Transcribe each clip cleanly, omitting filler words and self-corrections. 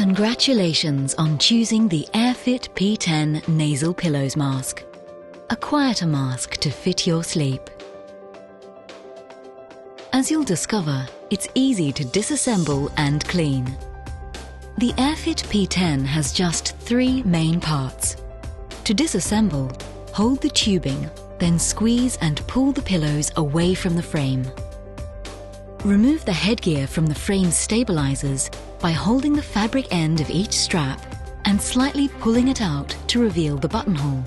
Congratulations on choosing the AirFit P10 Nasal Pillows Mask. A quieter mask to fit your sleep. As you'll discover, it's easy to disassemble and clean. The AirFit P10 has just 3 main parts. To disassemble, hold the tubing, then squeeze and pull the pillows away from the frame. Remove the headgear from the frame stabilizers by holding the fabric end of each strap and slightly pulling it out to reveal the buttonhole.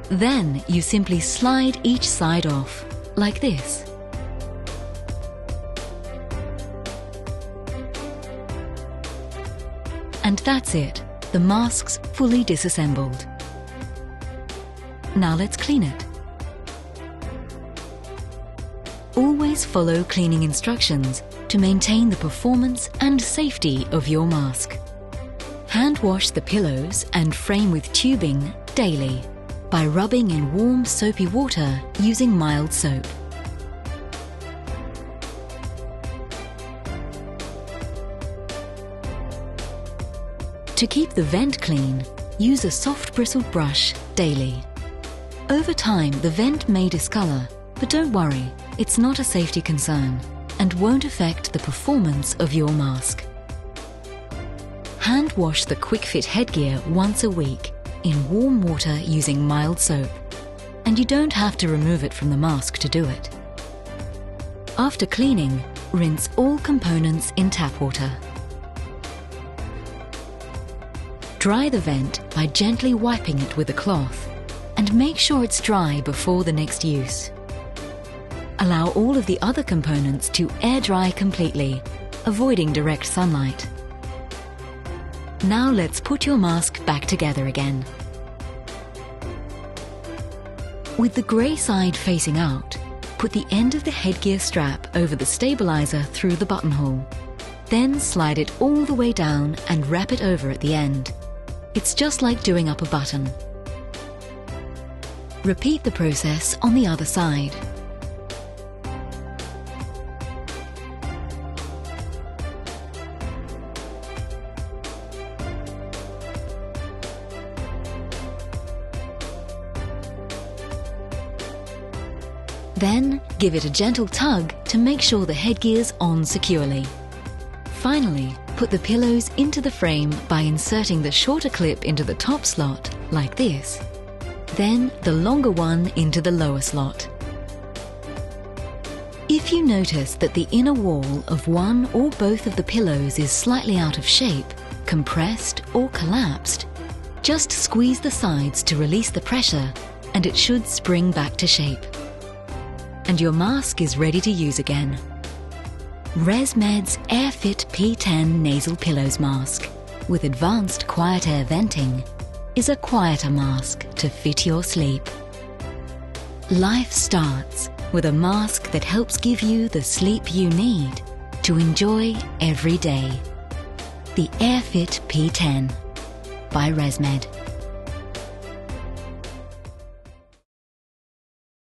Then you simply slide each side off, like this. And that's it, the mask's fully disassembled. Now let's clean it. Always follow cleaning instructions to maintain the performance and safety of your mask. Hand wash the pillows and frame with tubing daily by rubbing in warm soapy water using mild soap. To keep the vent clean, use a soft bristled brush daily. Over time, the vent may discolor, but don't worry, it's not a safety concern and won't affect the performance of your mask. Hand wash the quick fit headgear once a week in warm water using mild soap, and you don't have to remove it from the mask to do it. After cleaning, rinse all components in tap water. Dry the vent by gently wiping it with a cloth and make sure it's dry before the next use. Allow all of the other components to air dry completely, avoiding direct sunlight. Now let's put your mask back together again. With the grey side facing out, put the end of the headgear strap over the stabilizer through the buttonhole. Then slide it all the way down and wrap it over at the end. It's just like doing up a button. Repeat the process on the other side. Then, give it a gentle tug to make sure the headgear's on securely. Finally, put the pillows into the frame by inserting the shorter clip into the top slot, like this. Then, the longer one into the lower slot. If you notice that the inner wall of one or both of the pillows is slightly out of shape, compressed or collapsed, just squeeze the sides to release the pressure and it should spring back to shape. And your mask is ready to use again. Resmed's AirFit P10 Nasal Pillows Mask with advanced quiet air venting is a quieter mask to fit your sleep. Life starts with a mask that helps give you the sleep you need to enjoy every day. The AirFit P10 by Resmed.